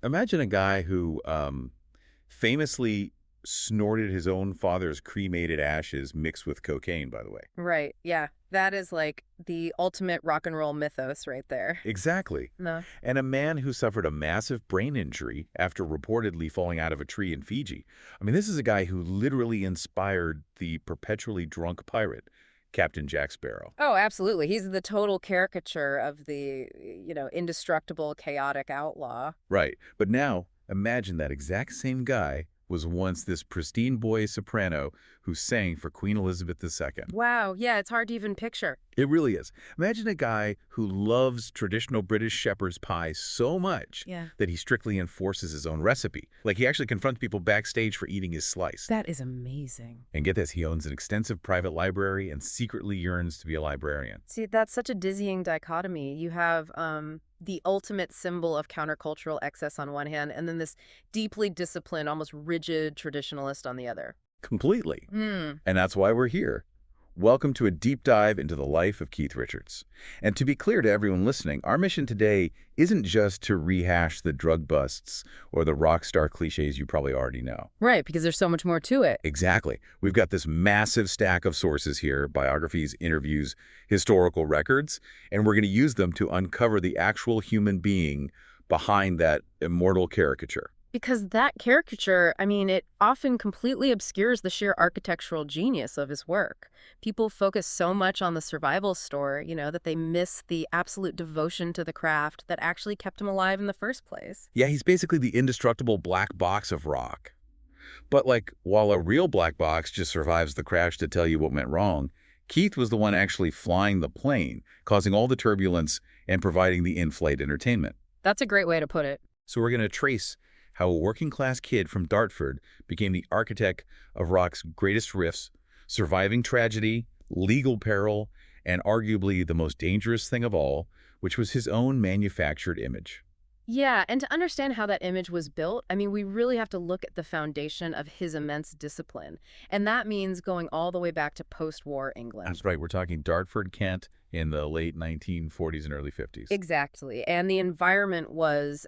Imagine a guy who famously snorted his own father's cremated ashes mixed with cocaine, by the way. Right. Yeah. That is like the ultimate rock and roll mythos right there. Exactly. No. And a man who suffered a massive brain injury after reportedly falling out of a tree in Fiji. I mean, this is a guy who literally inspired the perpetually drunk pirate, Captain Jack Sparrow. Oh, absolutely. He's the total caricature of the, indestructible, chaotic outlaw. Right. But now, imagine that exact same guy was once this pristine boy soprano who sang for Queen Elizabeth II. Wow. Yeah, it's hard to even picture. It really is. Imagine a guy who loves traditional British shepherd's pie so much Yeah. that he strictly enforces his own recipe. Like he actually confronts people backstage for eating his slice. That is amazing. And get this, he owns an extensive private library and secretly yearns to be a librarian. See, that's such a dizzying dichotomy. You have the ultimate symbol of countercultural excess on one hand, and then this deeply disciplined, almost rigid traditionalist on the other. Completely. Hmm. And that's why we're here. Welcome to a deep dive into the life of Keith Richards. And to be clear to everyone listening, our mission today isn't just to rehash the drug busts or the rock star cliches you probably already know. Right, because there's so much more to it. Exactly. We've got this massive stack of sources here, biographies, interviews, historical records, and we're going to use them to uncover the actual human being behind that immortal caricature. Because that caricature, it often completely obscures the sheer architectural genius of his work. People focus so much on the survival story, that they miss the absolute devotion to the craft that actually kept him alive in the first place. Yeah, he's basically the indestructible black box of rock. But like, while a real black box just survives the crash to tell you what went wrong, Keith was the one actually flying the plane, causing all the turbulence and providing the in-flight entertainment. That's a great way to put it. So we're going to trace how a working-class kid from Dartford became the architect of rock's greatest riffs, surviving tragedy, legal peril, and arguably the most dangerous thing of all, which was his own manufactured image. Yeah, and to understand how that image was built, we really have to look at the foundation of his immense discipline. And that means going all the way back to post-war England. That's right. We're talking Dartford, Kent in the late 1940s and early 50s. Exactly. And the environment was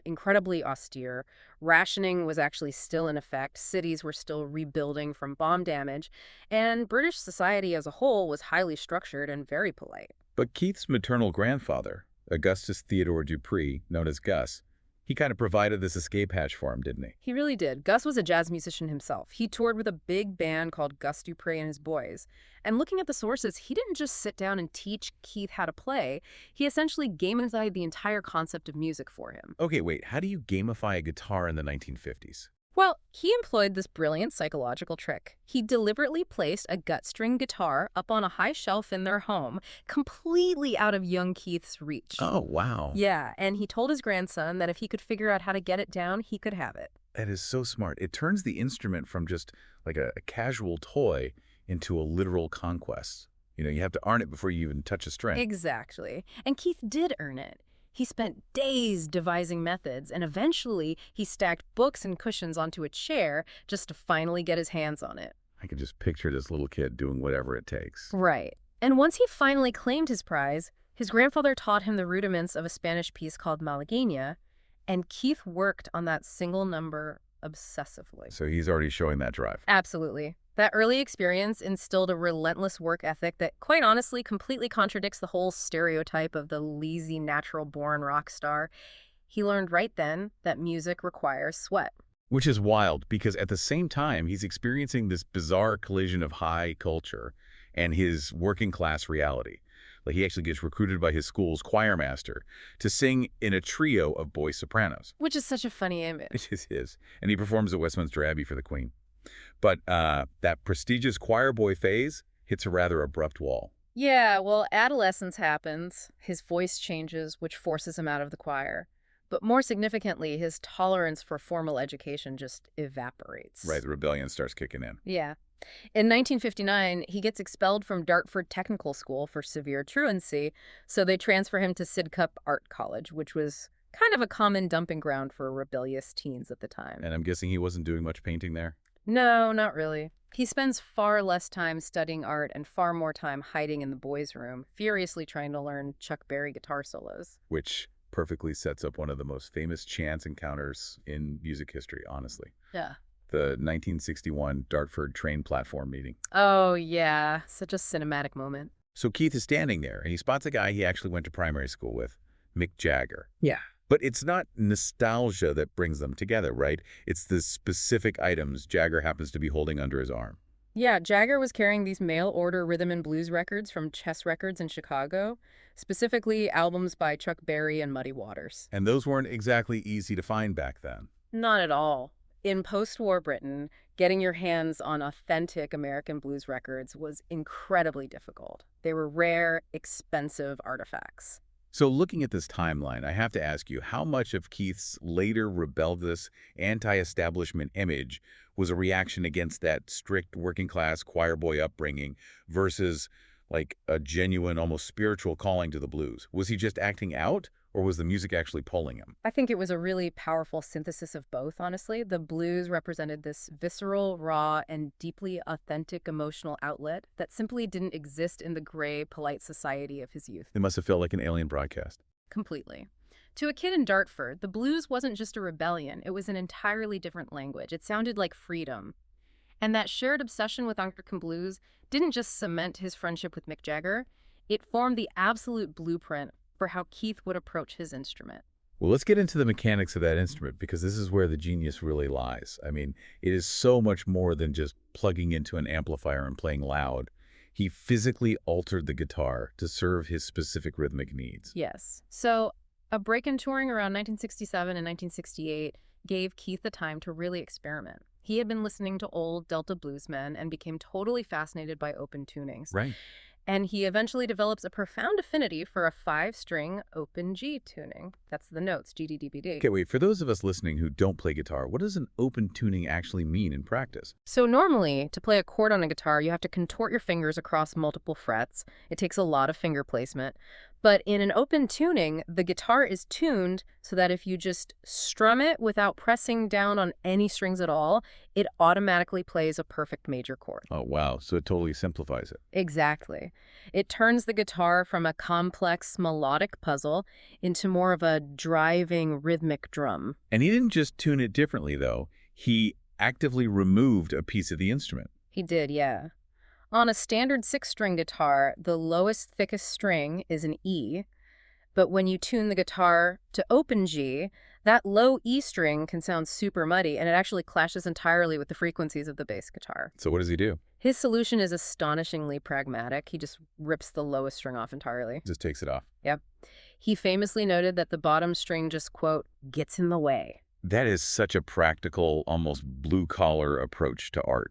incredibly austere. Rationing was actually still in effect. Cities were still rebuilding from bomb damage. And British society as a whole was highly structured and very polite. But Keith's maternal grandfather, Augustus Theodore Dupree, known as Gus, he kind of provided this escape hatch for him, didn't he? He really did. Gus was a jazz musician himself. He toured with a big band called Gus Dupree and his Boys. And looking at the sources, he didn't just sit down and teach Keith how to play. He essentially gamified the entire concept of music for him. Okay, wait, how do you gamify a guitar in the 1950s? Well, he employed this brilliant psychological trick. He deliberately placed a gut-string guitar up on a high shelf in their home, completely out of young Keith's reach. Oh, wow. Yeah, and he told his grandson that if he could figure out how to get it down, he could have it. That is so smart. It turns the instrument from just like a casual toy into a literal conquest. You have to earn it before you even touch a string. Exactly. And Keith did earn it. He spent days devising methods, and eventually he stacked books and cushions onto a chair just to finally get his hands on it. I can just picture this little kid doing whatever it takes. Right. And once he finally claimed his prize, his grandfather taught him the rudiments of a Spanish piece called Malagueña, and Keith worked on that single number obsessively. So he's already showing that drive. Absolutely. That early experience instilled a relentless work ethic that, quite honestly, completely contradicts the whole stereotype of the lazy, natural-born rock star. He learned right then that music requires sweat. Which is wild, because at the same time, he's experiencing this bizarre collision of high culture and his working-class reality. Like, he actually gets recruited by his school's choirmaster to sing in a trio of boy sopranos. Which is such a funny image. It is his. And he performs at Westminster Abbey for the Queen. But that prestigious choirboy phase hits a rather abrupt wall. Yeah, well, adolescence happens. His voice changes, which forces him out of the choir. But more significantly, his tolerance for formal education just evaporates. Right, the rebellion starts kicking in. Yeah. In 1959, he gets expelled from Dartford Technical School for severe truancy, so they transfer him to Sidcup Art College, which was kind of a common dumping ground for rebellious teens at the time. And I'm guessing he wasn't doing much painting there? No, not really. He spends far less time studying art and far more time hiding in the boys' room, furiously trying to learn Chuck Berry guitar solos. Which, perfectly sets up one of the most famous chance encounters in music history, honestly. Yeah. The 1961 Dartford train platform meeting. Oh, yeah. Such a cinematic moment. So Keith is standing there, and he spots a guy he actually went to primary school with, Mick Jagger. Yeah. But it's not nostalgia that brings them together, right? It's the specific items Jagger happens to be holding under his arm. Yeah, Jagger was carrying these mail-order rhythm and blues records from Chess Records in Chicago, specifically albums by Chuck Berry and Muddy Waters. And those weren't exactly easy to find back then. Not at all. In post-war Britain, getting your hands on authentic American blues records was incredibly difficult. They were rare, expensive artifacts. So looking at this timeline, I have to ask you, how much of Keith's later rebellious, anti-establishment image was a reaction against that strict working-class choir boy upbringing versus like a genuine, almost spiritual calling to the blues? Was he just acting out, or was the music actually pulling him? I think it was a really powerful synthesis of both, honestly. The blues represented this visceral, raw, and deeply authentic emotional outlet that simply didn't exist in the gray, polite society of his youth. It must have felt like an alien broadcast. Completely. To a kid in Dartford, the blues wasn't just a rebellion. It was an entirely different language. It sounded like freedom. And that shared obsession with Anglican blues didn't just cement his friendship with Mick Jagger. It formed the absolute blueprint for how Keith would approach his instrument. Well, let's get into the mechanics of that instrument, because this is where the genius really lies. I mean, it is so much more than just plugging into an amplifier and playing loud. He physically altered the guitar to serve his specific rhythmic needs. Yes. So a break in touring around 1967 and 1968 gave Keith the time to really experiment. He had been listening to old Delta bluesmen and became totally fascinated by open tunings. Right. And he eventually develops a profound affinity for a 5-string open G tuning. That's the notes, G, D, D, B, D. Okay, wait, for those of us listening who don't play guitar, what does an open tuning actually mean in practice? So normally, to play a chord on a guitar, you have to contort your fingers across multiple frets. It takes a lot of finger placement. But in an open tuning, the guitar is tuned so that if you just strum it without pressing down on any strings at all, it automatically plays a perfect major chord. Oh, wow, so it totally simplifies it. Exactly. It turns the guitar from a complex melodic puzzle into more of a driving rhythmic drum. And he didn't just tune it differently, though. He actively removed a piece of the instrument. He did, yeah. On a standard 6-string guitar, the lowest, thickest string is an E, but when you tune the guitar to open G, that low E string can sound super muddy, and it actually clashes entirely with the frequencies of the bass guitar. So what does he do? His solution is astonishingly pragmatic. He just rips the lowest string off entirely. Just takes it off. Yep. He famously noted that the bottom string just, quote, gets in the way. That is such a practical, almost blue-collar approach to art.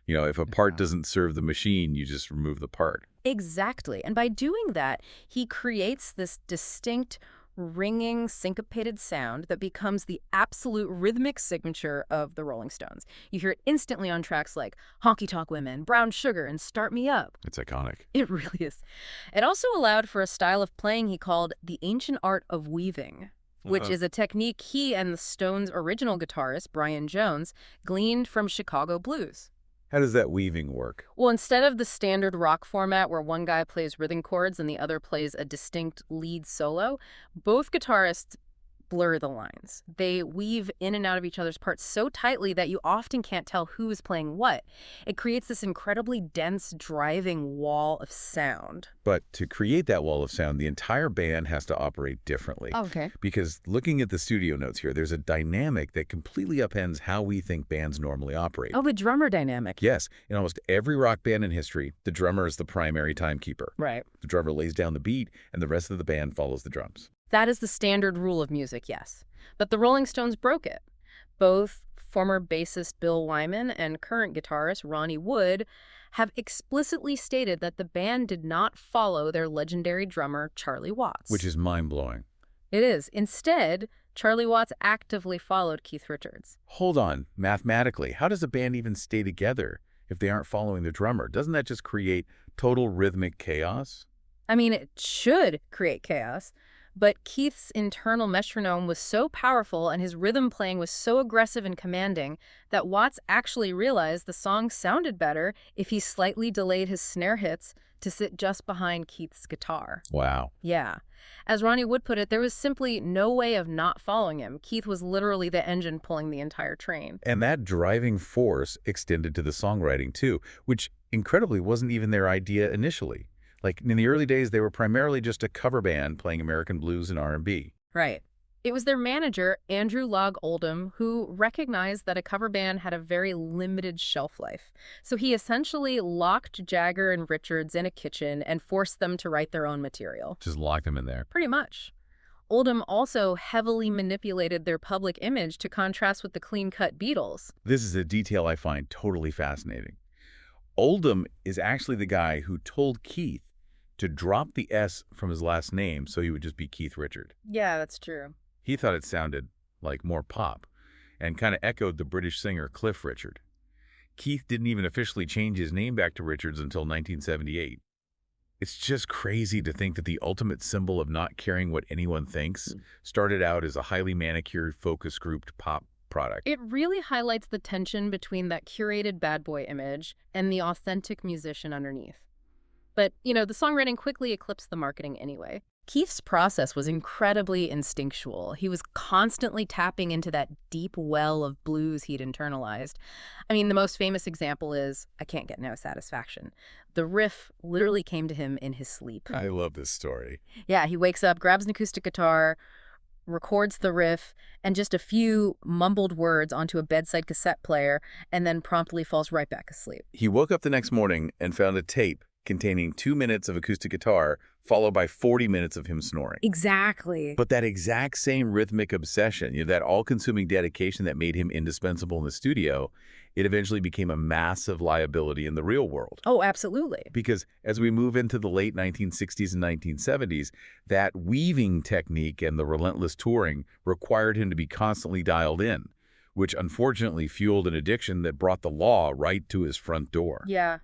You know, if a part doesn't serve the machine, you just remove the part. Exactly. And by doing that, he creates this distinct, ringing, syncopated sound that becomes the absolute rhythmic signature of the Rolling Stones. You hear it instantly on tracks like Honky Tonk Women, Brown Sugar, and Start Me Up. It's iconic. It really is. It also allowed for a style of playing he called the ancient art of weaving, which is a technique he and the Stones' original guitarist, Brian Jones, gleaned from Chicago blues. How does that weaving work? Well, instead of the standard rock format where one guy plays rhythm chords and the other plays a distinct lead solo, both guitarists blur the lines. They weave in and out of each other's parts so tightly that you often can't tell who is playing what. It creates this incredibly dense, driving wall of sound. But to create that wall of sound, the entire band has to operate differently. Okay. Because looking at the studio notes here, there's a dynamic that completely upends how we think bands normally operate. Oh, the drummer dynamic. Yes, in almost every rock band in history, the drummer is the primary timekeeper. Right. The drummer lays down the beat, and the rest of the band follows the drums. That is the standard rule of music, yes. But the Rolling Stones broke it. Both former bassist Bill Wyman and current guitarist Ronnie Wood have explicitly stated that the band did not follow their legendary drummer Charlie Watts. Which is mind-blowing. It is. Instead, Charlie Watts actively followed Keith Richards. Hold on. Mathematically, how does a band even stay together if they aren't following the drummer? Doesn't that just create total rhythmic chaos? I mean, it should create chaos. But Keith's internal metronome was so powerful and his rhythm playing was so aggressive and commanding that Watts actually realized the song sounded better if he slightly delayed his snare hits to sit just behind Keith's guitar. Wow. Yeah. As Ronnie Wood put it, there was simply no way of not following him. Keith was literally the engine pulling the entire train. And that driving force extended to the songwriting, too, which incredibly wasn't even their idea initially. Like, in the early days, they were primarily just a cover band playing American blues and R&B. Right. It was their manager, Andrew Loog Oldham, who recognized that a cover band had a very limited shelf life. So he essentially locked Jagger and Richards in a kitchen and forced them to write their own material. Just locked them in there. Pretty much. Oldham also heavily manipulated their public image to contrast with the clean-cut Beatles. This is a detail I find totally fascinating. Oldham is actually the guy who told Keith to drop the S from his last name so he would just be Keith Richard. Yeah, that's true. He thought it sounded like more pop and kind of echoed the British singer Cliff Richard. Keith didn't even officially change his name back to Richards until 1978. It's just crazy to think that the ultimate symbol of not caring what anyone thinks started out as a highly manicured, focus-grouped pop product. It really highlights the tension between that curated bad boy image and the authentic musician underneath. But, the songwriting quickly eclipsed the marketing anyway. Keith's process was incredibly instinctual. He was constantly tapping into that deep well of blues he'd internalized. I mean, the most famous example is I Can't Get No Satisfaction. The riff literally came to him in his sleep. I love this story. Yeah, he wakes up, grabs an acoustic guitar, records the riff, and just a few mumbled words onto a bedside cassette player, and then promptly falls right back asleep. He woke up the next morning and found a tape containing 2 minutes of acoustic guitar, followed by 40 minutes of him snoring. Exactly. But that exact same rhythmic obsession, that all-consuming dedication that made him indispensable in the studio, it eventually became a massive liability in the real world. Oh, absolutely. Because as we move into the late 1960s and 1970s, that weaving technique and the relentless touring required him to be constantly dialed in, which unfortunately fueled an addiction that brought the law right to his front door. Yeah.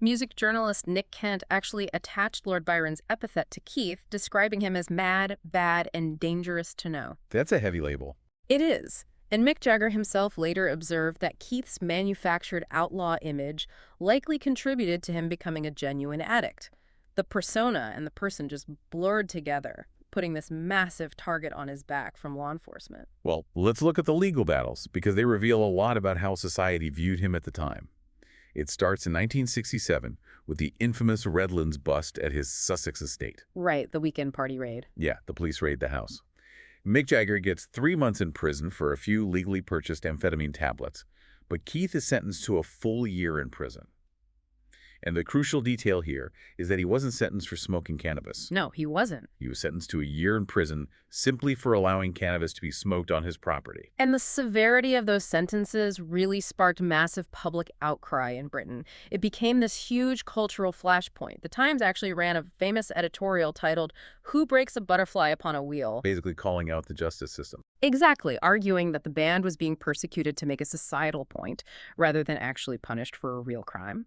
Music journalist Nick Kent actually attached Lord Byron's epithet to Keith, describing him as mad, bad, and dangerous to know. That's a heavy label. It is. And Mick Jagger himself later observed that Keith's manufactured outlaw image likely contributed to him becoming a genuine addict. The persona and the person just blurred together, putting this massive target on his back from law enforcement. Well, let's look at the legal battles, because they reveal a lot about how society viewed him at the time. It starts in 1967 with the infamous Redlands bust at his Sussex estate. Right, the weekend party raid. Yeah, the police raid the house. Mick Jagger gets 3 months in prison for a few legally purchased amphetamine tablets, but Keith is sentenced to a full year in prison. And the crucial detail here is that he wasn't sentenced for smoking cannabis. No, he wasn't. He was sentenced to a year in prison simply for allowing cannabis to be smoked on his property. And the severity of those sentences really sparked massive public outcry in Britain. It became this huge cultural flashpoint. The Times actually ran a famous editorial titled, "Who Breaks a Butterfly Upon a Wheel?" Basically calling out the justice system. Exactly, arguing that the band was being persecuted to make a societal point rather than actually punished for a real crime.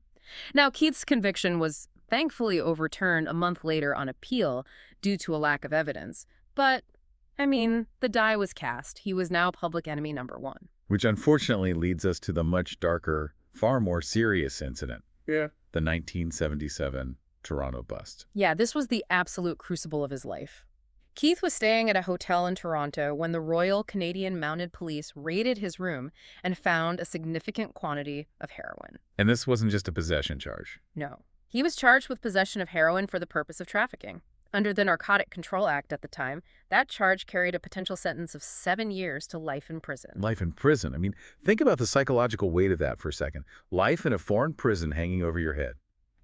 Now, Keith's conviction was thankfully overturned a month later on appeal due to a lack of evidence. But, the die was cast. He was now public enemy number one. Which unfortunately leads us to the much darker, far more serious incident. Yeah. The 1977 Toronto bust. Yeah, this was the absolute crucible of his life. Keith was staying at a hotel in Toronto when the Royal Canadian Mounted Police raided his room and found a significant quantity of heroin. And this wasn't just a possession charge. No. He was charged with possession of heroin for the purpose of trafficking. Under the Narcotic Control Act at the time, that charge carried a potential sentence of 7 years to life in prison. Life in prison. Think about the psychological weight of that for a second. Life in a foreign prison hanging over your head.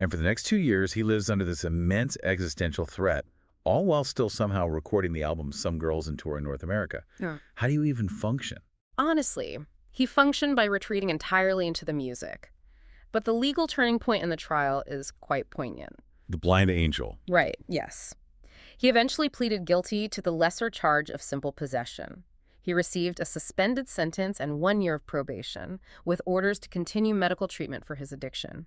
And for the next 2 years, he lives under this immense existential threat, all while still somehow recording the album Some Girls and touring North America. Yeah. How do you even function? Honestly, he functioned by retreating entirely into the music. But the legal turning point in the trial is quite poignant. The blind angel. Right, yes. He eventually pleaded guilty to the lesser charge of simple possession. He received a suspended sentence and 1 year of probation, with orders to continue medical treatment for his addiction.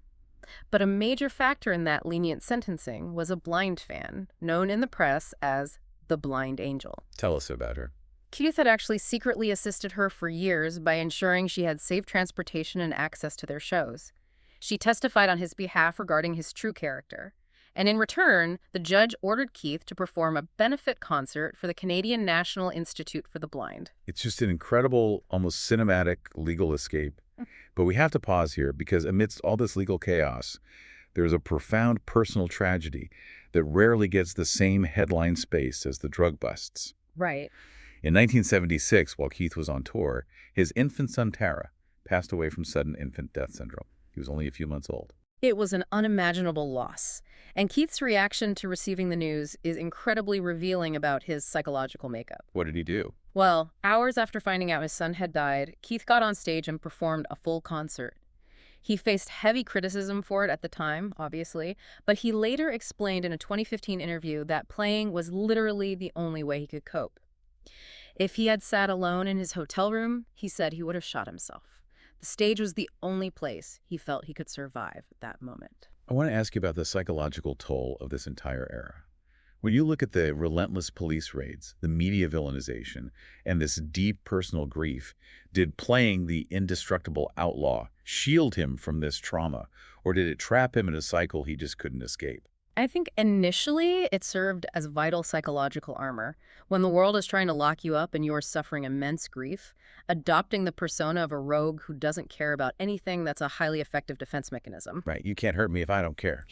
But a major factor in that lenient sentencing was a blind fan, known in the press as the Blind Angel. Tell us about her. Keith had actually secretly assisted her for years by ensuring she had safe transportation and access to their shows. She testified on his behalf regarding his true character, And in return, the judge ordered Keith to perform a benefit concert for the Canadian National Institute for the Blind. It's just an incredible, almost cinematic legal escape. But we have to pause here because amidst all this legal chaos, there's a profound personal tragedy that rarely gets the same headline space as the drug busts. Right. In 1976, while Keith was on tour, his infant son Tara passed away from sudden infant death syndrome. He was only a few months old. It was an unimaginable loss. And Keith's reaction to receiving the news is incredibly revealing about his psychological makeup. What did he do? Well, hours after finding out his son had died, Keith got on stage and performed a full concert. He faced heavy criticism for it at the time, obviously, but he later explained in a 2015 interview that playing was literally the only way he could cope. If he had sat alone in his hotel room, he said he would have shot himself. The stage was the only place he felt he could survive that moment. I want to ask you about the psychological toll of this entire era. When you look at the relentless police raids, the media villainization, and this deep personal grief, did playing the indestructible outlaw shield him from this trauma, or did it trap him in a cycle he just couldn't escape? I think initially it served as vital psychological armor. When the world is trying to lock you up and you're suffering immense grief, adopting the persona of a rogue who doesn't care about anything, that's a highly effective defense mechanism. Right, you can't hurt me if I don't care.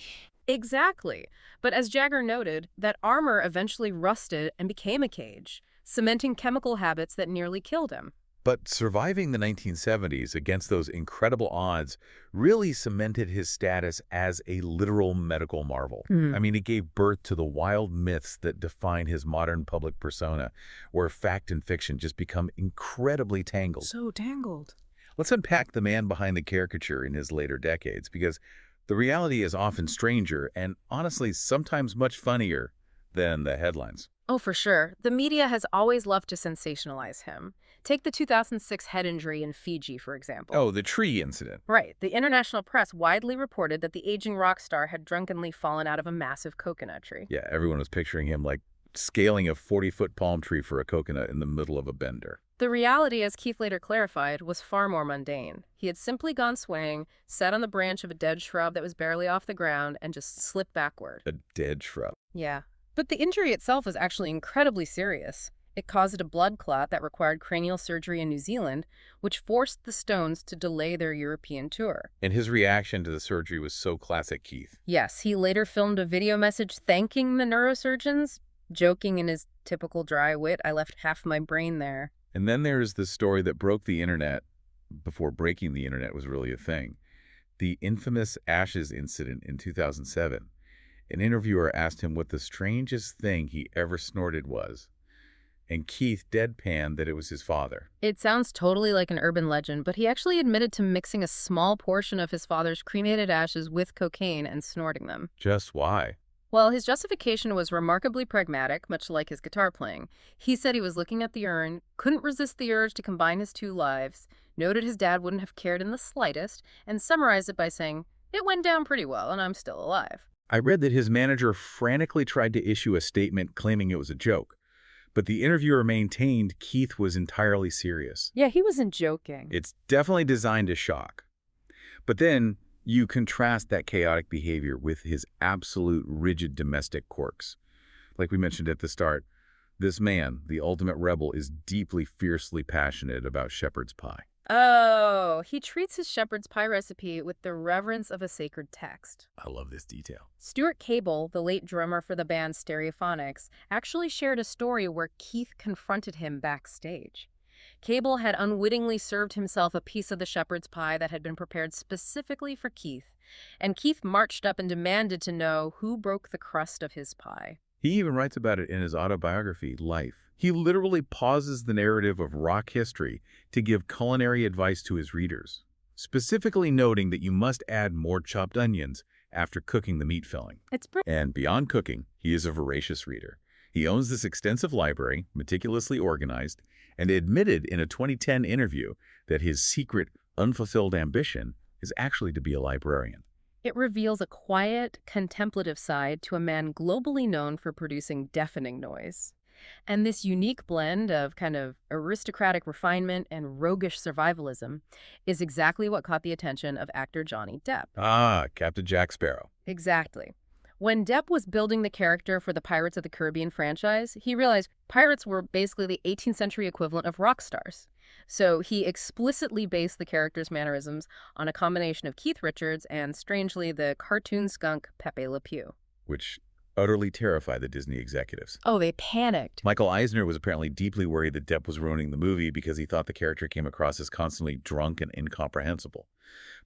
Exactly. But as Jagger noted, that armor eventually rusted and became a cage, cementing chemical habits that nearly killed him. But surviving the 1970s against those incredible odds really cemented his status as a literal medical marvel. I mean, it gave birth to the wild myths that define his modern public persona, where fact and fiction just become incredibly tangled. So tangled. Let's unpack the man behind the caricature in his later decades, because the reality is often stranger and, honestly, sometimes much funnier than the headlines. Oh, for sure. The media has always loved to sensationalize him. Take the 2006 head injury in Fiji, for example. Oh, the tree incident. Right. The international press widely reported that the aging rock star had drunkenly fallen out of a massive coconut tree. Yeah, everyone was picturing him like scaling a 40-foot palm tree for a coconut in the middle of a bender. The reality, as Keith later clarified, was far more mundane. He had simply gone swaying, sat on the branch of a dead shrub that was barely off the ground, and just slipped backward. A dead shrub. Yeah. But the injury itself was actually incredibly serious. It caused a blood clot that required cranial surgery in New Zealand, which forced the Stones to delay their European tour. And his reaction to the surgery was so classic Keith. Yes, he later filmed a video message thanking the neurosurgeons, joking in his typical dry wit, "I left half my brain there." And then there's the story that broke the internet before breaking the internet was really a thing. The infamous ashes incident in 2007. An interviewer asked him what the strangest thing he ever snorted was. And Keith deadpanned that it was his father. It sounds totally like an urban legend, but he actually admitted to mixing a small portion of his father's cremated ashes with cocaine and snorting them. Just why? Well, his justification was remarkably pragmatic, much like his guitar playing. He said he was looking at the urn, couldn't resist the urge to combine his two lives, noted his dad wouldn't have cared in the slightest, and summarized it by saying, "It went down pretty well, and I'm still alive." I read that his manager frantically tried to issue a statement claiming it was a joke. But the interviewer maintained Keith was entirely serious. Yeah, he wasn't joking. It's definitely designed to shock. But then you contrast that chaotic behavior with his absolute rigid domestic quirks. Like we mentioned at the start, this man, the ultimate rebel, is deeply, fiercely passionate about shepherd's pie. Oh, he treats his shepherd's pie recipe with the reverence of a sacred text. I love this detail. Stuart Cable, the late drummer for the band Stereophonics, actually shared a story where Keith confronted him backstage. Cable had unwittingly served himself a piece of the shepherd's pie that had been prepared specifically for Keith, and Keith marched up and demanded to know who broke the crust of his pie. He even writes about it in his autobiography, Life. He literally pauses the narrative of rock history to give culinary advice to his readers, specifically noting that you must add more chopped onions after cooking the meat filling. And beyond cooking, he is a voracious reader. He owns this extensive library, meticulously organized, and admitted in a 2010 interview that his secret, unfulfilled ambition is actually to be a librarian. It reveals a quiet, contemplative side to a man globally known for producing deafening noise. And this unique blend of kind of aristocratic refinement and roguish survivalism is exactly what caught the attention of actor Johnny Depp. Ah, Captain Jack Sparrow. Exactly. When Depp was building the character for the Pirates of the Caribbean franchise, he realized pirates were basically the 18th century equivalent of rock stars. So he explicitly based the character's mannerisms on a combination of Keith Richards and, strangely, the cartoon skunk Pepe Le Pew. Which utterly terrified the Disney executives. Oh, they panicked. Michael Eisner was apparently deeply worried that Depp was ruining the movie because he thought the character came across as constantly drunk and incomprehensible.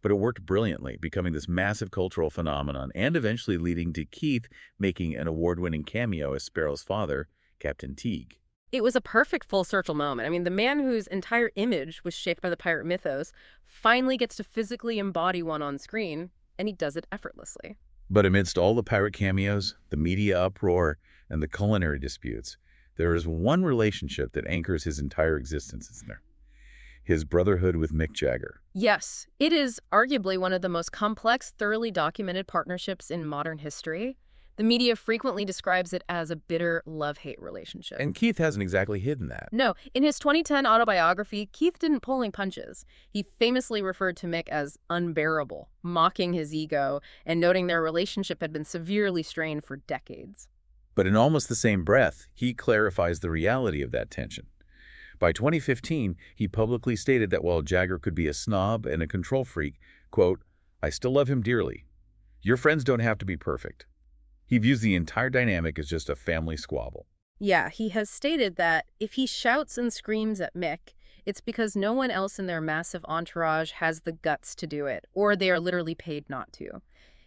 But it worked brilliantly, becoming this massive cultural phenomenon and eventually leading to Keith making an award-winning cameo as Sparrow's father, Captain Teague. It was a perfect full circle moment. I mean, the man whose entire image was shaped by the pirate mythos finally gets to physically embody one on screen, and he does it effortlessly. But amidst all the pirate cameos, the media uproar, and the culinary disputes, there is one relationship that anchors his entire existence, isn't there? His brotherhood with Mick Jagger. Yes, it is arguably one of the most complex, thoroughly documented partnerships in modern history. The media frequently describes it as a bitter love-hate relationship. And Keith hasn't exactly hidden that. No, in his 2010 autobiography, Keith didn't pull any punches. He famously referred to Mick as unbearable, mocking his ego and noting their relationship had been severely strained for decades. But in almost the same breath, he clarifies the reality of that tension. By 2015, he publicly stated that while Jagger could be a snob and a control freak, quote, "I still love him dearly. Your friends don't have to be perfect." He views the entire dynamic as just a family squabble. Yeah, he has stated that if he shouts and screams at Mick, it's because no one else in their massive entourage has the guts to do it, or they are literally paid not to.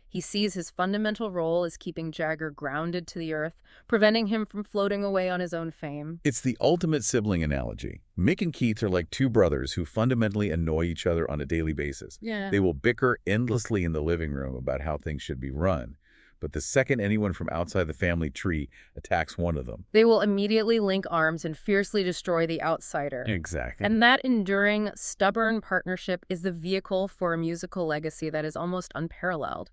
He sees his fundamental role as keeping Jagger grounded to the earth, preventing him from floating away on his own fame. It's the ultimate sibling analogy. Mick and Keith are like two brothers who fundamentally annoy each other on a daily basis. Yeah. They will bicker endlessly in the living room about how things should be run. But the second anyone from outside the family tree attacks one of them, They will immediately link arms and fiercely destroy the outsider. exactly. And that enduring, stubborn partnership is the vehicle for a musical legacy that is almost unparalleled.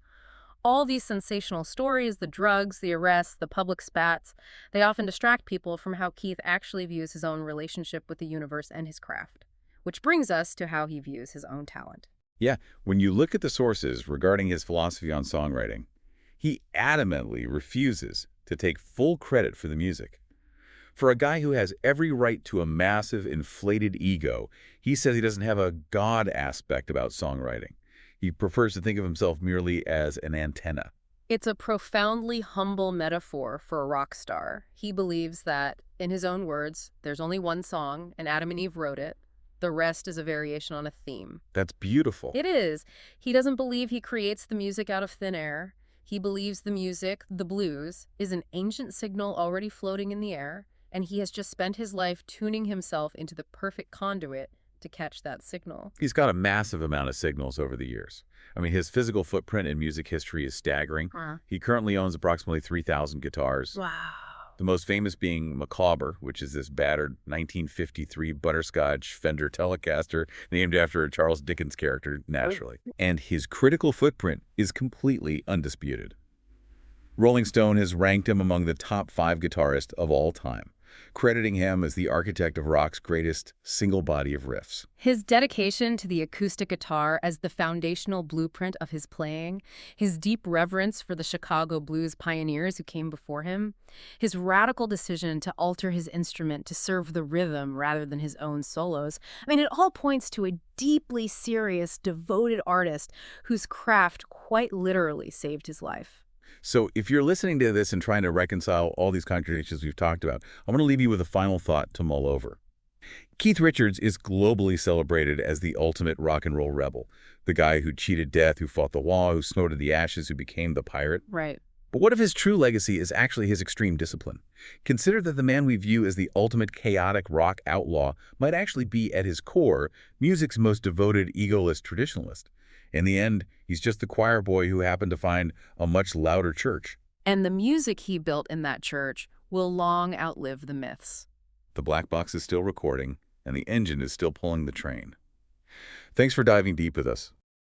All these sensational stories, the drugs, the arrests, the public spats, they often distract people from how Keith actually views his own relationship with the universe and his craft. Which brings us to how he views his own talent. Yeah, when you look at the sources regarding his philosophy on songwriting, he adamantly refuses to take full credit for the music. For a guy who has every right to a massive, inflated ego, he says he doesn't have a God aspect about songwriting. He prefers to think of himself merely as an antenna. It's a profoundly humble metaphor for a rock star. He believes that, in his own words, there's only one song, and Adam and Eve wrote it. The rest is a variation on a theme. That's beautiful. It is. He doesn't believe he creates the music out of thin air. He believes the music, the blues, is an ancient signal already floating in the air, and he has just spent his life tuning himself into the perfect conduit to catch that signal. He's got a massive amount of signals over the years. I mean, his physical footprint in music history is staggering. He currently owns approximately 3,000 guitars. Wow. The most famous being Macabre, which is this battered 1953 butterscotch Fender Telecaster named after a Charles Dickens character, naturally. And his critical footprint is completely undisputed. Rolling Stone has ranked him among the top 5 guitarists of all time, crediting him as the architect of rock's greatest single body of riffs. His dedication to the acoustic guitar as the foundational blueprint of his playing, his deep reverence for the Chicago blues pioneers who came before him, his radical decision to alter his instrument to serve the rhythm rather than his own solos. I mean, it all points to a deeply serious, devoted artist whose craft quite literally saved his life. So if you're listening to this and trying to reconcile all these contradictions we've talked about, I'm going to leave you with a final thought to mull over. Keith Richards is globally celebrated as the ultimate rock and roll rebel, the guy who cheated death, who fought the law, who snorted the ashes, who became the pirate. Right. But what if his true legacy is actually his extreme discipline? Consider that the man we view as the ultimate chaotic rock outlaw might actually be, at his core, music's most devoted egoless traditionalist. In the end, he's just the choir boy who happened to find a much louder church. And the music he built in that church will long outlive the myths. The black box is still recording, and the engine is still pulling the train. Thanks for diving deep with us.